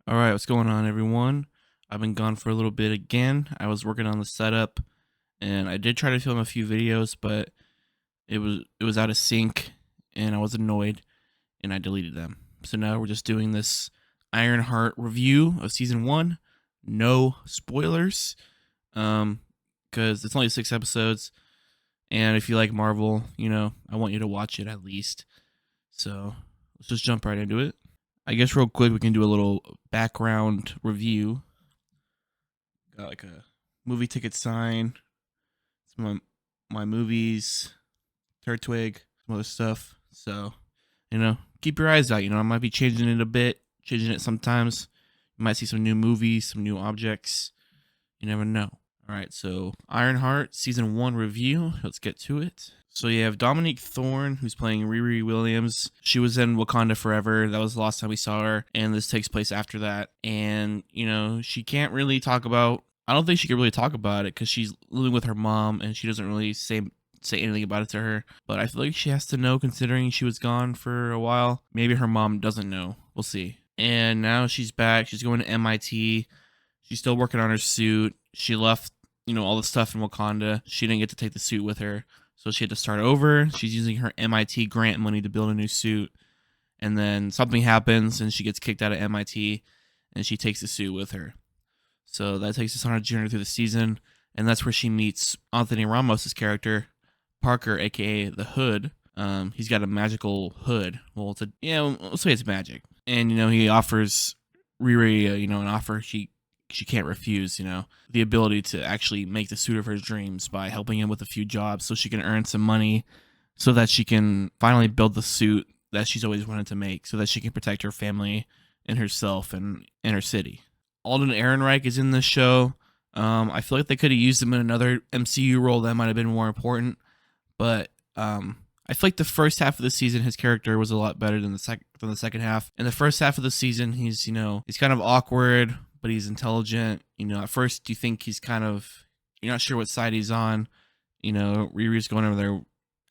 All right, what's going on, everyone? I've been gone for a little bit again. I was working on the setup, and I did try to film a few videos, but it was out of sync, and I was annoyed, and I deleted them. So now we're just doing this Ironheart review of season one. No spoilers, because it's only 6 episodes, and if you like Marvel, I want you to watch it at least. So let's just jump right into it. I guess real quick we can do a little background review. Got like a movie ticket sign, some of my movies, Turtwig, some other stuff. So, keep your eyes out. I might be changing it a bit, changing it sometimes. You might see some new movies, some new objects. You never know. All right, so Ironheart season one review. Let's get to it. So you have Dominique Thorne, who's playing Riri Williams. She was in Wakanda Forever. That was the last time we saw her, and this takes place after that. And she can't really talk about. I don't think she could really talk about it because she's living with her mom, and she doesn't really say anything about it to her. But I feel like she has to know, considering she was gone for a while. Maybe her mom doesn't know. We'll see. And now she's back. She's going to MIT. She's still working on her suit. She left, all the stuff in Wakanda. She didn't get to take the suit with her, so she had to start over. She's using her MIT grant money to build a new suit. And then something happens, and she gets kicked out of MIT, and she takes the suit with her. So that takes us on a journey through the season, and that's where she meets Anthony Ramos' character, Parker, aka the Hood. He's got a magical hood. Well, let's say it's magic. And he offers Riri, an offer she can't refuse. The ability to actually make the suit of her dreams by helping him with a few jobs, so she can earn some money, so that she can finally build the suit that she's always wanted to make, so that she can protect her family and herself and her city. Alden Ehrenreich is in this show. I feel like they could have used him in another MCU role that might have been more important, but I feel like the first half of the season his character was a lot better than the second half. In the first half of the season, he's kind of awkward, but he's intelligent. At first you think he's you're not sure what side he's on. Riri's going over there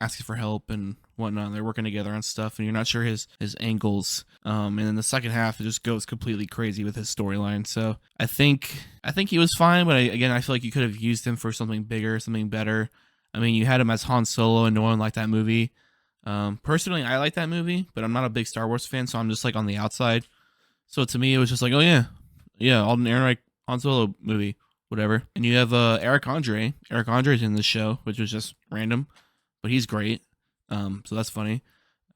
asking for help and whatnot. They're working together on stuff, and you're not sure his angles. And then the second half, it just goes completely crazy with his storyline. So I think he was fine, but I feel like you could have used him for something bigger, something better. I mean, you had him as Han Solo, and no one liked that movie. Personally, I like that movie, but I'm not a big Star Wars fan, so I'm just like on the outside. So to me, it was just like, oh yeah, Alden Ehrenreich Han Solo movie, whatever. And you have Eric Andre. Eric Andre's in this show, which was just random, but he's great. So that's funny.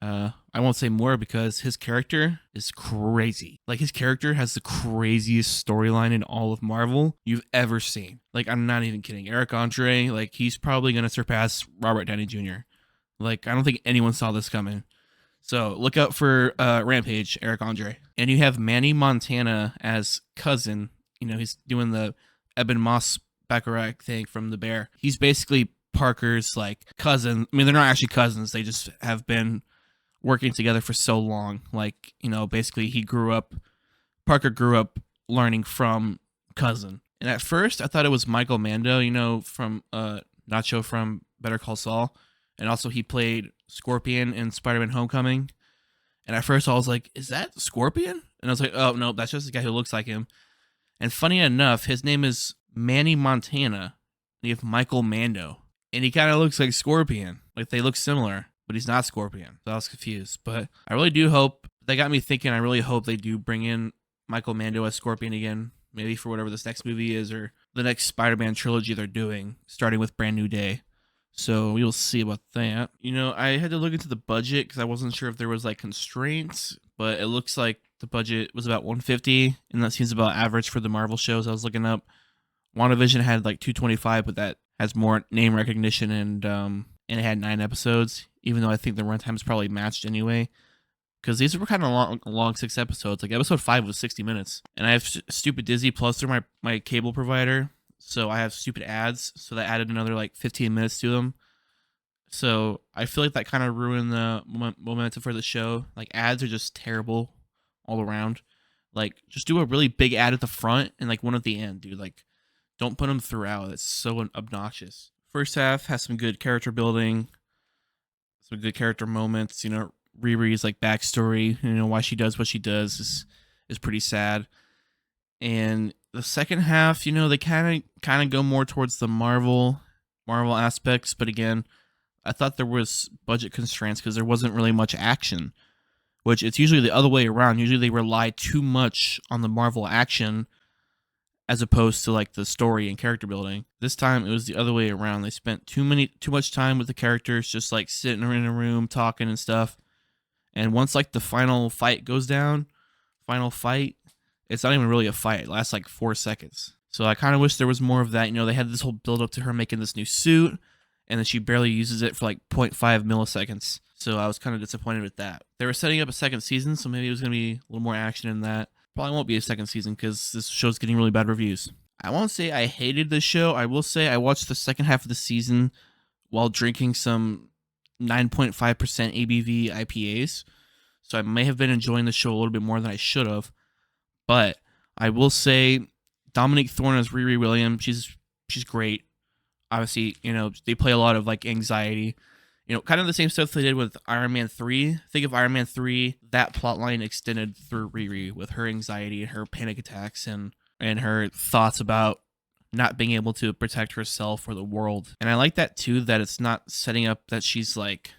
I won't say more because his character is crazy. Like, his character has the craziest storyline in all of Marvel you've ever seen. Like, I'm not even kidding. Eric Andre, like, he's probably going to surpass Robert Downey Jr. Like, I don't think anyone saw this coming. So look out for Rampage, Eric Andre. And you have Manny Montana as cousin. He's doing the Eben Moss Bacharach thing from The Bear. He's basically Parker's like cousin. I mean, they're not actually cousins. They just have been working together for so long. Like, basically Parker grew up learning from cousin. And at first I thought it was Michael Mando, from Nacho from Better Call Saul. And also he played Scorpion in Spider-Man Homecoming. And at first I was like, is that Scorpion? And I was like, oh no, that's just the guy who looks like him. And funny enough, his name is Manny Montana. And you have Michael Mando. And he kind of looks like Scorpion. Like, they look similar, but he's not Scorpion. So I was confused. But I really do hope, they got me thinking, I really hope they do bring in Michael Mando as Scorpion again. Maybe for whatever this next movie is, or the next Spider-Man trilogy they're doing, starting with Brand New Day. So we'll see about that. I had to look into the budget because I wasn't sure if there was like constraints, but it looks like the budget was about $150, and that seems about average for the Marvel shows I was looking up. WandaVision had like $225, but that has more name recognition, and it had 9 episodes, even though I think the runtime is probably matched anyway. Because these were kind of long 6 episodes. Like, episode 5 was 60 minutes. And I have stupid Disney Plus through my cable provider. So I have stupid ads. So that added another like 15 minutes to them. So I feel like that kind of ruined the momentum for the show. Like, ads are just terrible all around. Like, just do a really big ad at the front and like one at the end, dude. Like, don't put them throughout. It's so obnoxious. First half has some good character building, some good character moments. Riri's like backstory, why she does what she does is pretty sad. And the second half, they kind of go more towards the Marvel aspects, but again, I thought there was budget constraints because there wasn't really much action, which it's usually the other way around. Usually they rely too much on the Marvel action as opposed to like the story and character building. This time it was the other way around. They spent too much time with the characters, just like sitting in a room talking and stuff. And once like the final fight goes down, final fight, it's not even really a fight. It lasts like 4 seconds. So I kind of wish there was more of that. They had this whole build up to her making this new suit, and then she barely uses it for like 0.5 milliseconds. So I was kind of disappointed with that. They were setting up a second season, so maybe it was going to be a little more action in that. Probably won't be a second season because this show's getting really bad reviews. I won't say I hated this show. I will say I watched the second half of the season while drinking some 9.5% ABV IPAs. So I may have been enjoying the show a little bit more than I should have. But I will say Dominique Thorne as Riri Williams, she's great. Obviously, they play a lot of like anxiety. Kind of the same stuff they did with Iron Man 3. Think of Iron Man 3, that plotline extended through Riri with her anxiety and her panic attacks and her thoughts about not being able to protect herself or the world. And I like that too, that it's not setting up that she's like,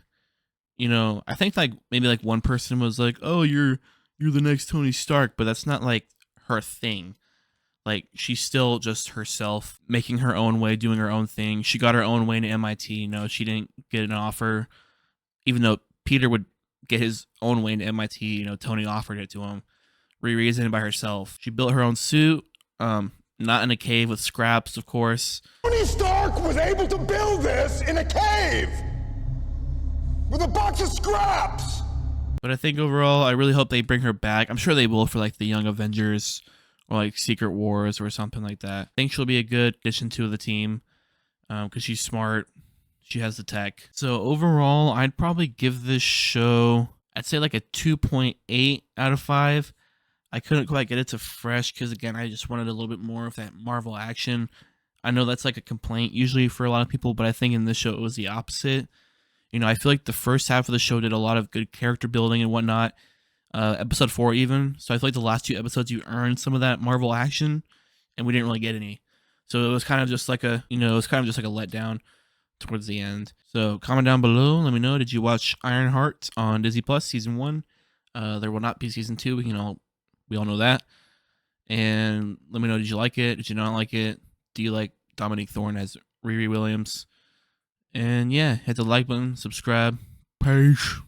I think like maybe like one person was like, "Oh, you're the next Tony Stark," but that's not like her thing. Like she's still just herself, making her own way, doing her own thing. She got her own way to MIT. She didn't get an offer, even though Peter would get his own way to MIT. Tony offered it to him. Riri is in it by herself. She built her own suit, not in a cave with scraps, of course. Tony Stark was able to build this in a cave with a box of scraps. But I think overall, I really hope they bring her back. I'm sure they will for like the Young Avengers or like Secret Wars or something like that. I think she'll be a good addition to the team because she's smart. She has the tech. So overall, I'd probably give this show, I'd say like a 2.8 out of 5. I couldn't quite get it to fresh because, again, I just wanted a little bit more of that Marvel action. I know that's like a complaint usually for a lot of people, but I think in this show it was the opposite. I feel like the first half of the show did a lot of good character building and whatnot. Episode 4 even. So I feel like the last 2 episodes you earned some of that Marvel action, and we didn't really get any. So it was kind of just like a letdown towards the end. So comment down below. Let me know. Did you watch Ironheart on Disney Plus season 1? There will not be season 2. We all know that. And let me know. Did you like it? Did you not like it? Do you like Dominique Thorne as Riri Williams? And yeah, hit the like button, subscribe. Peace.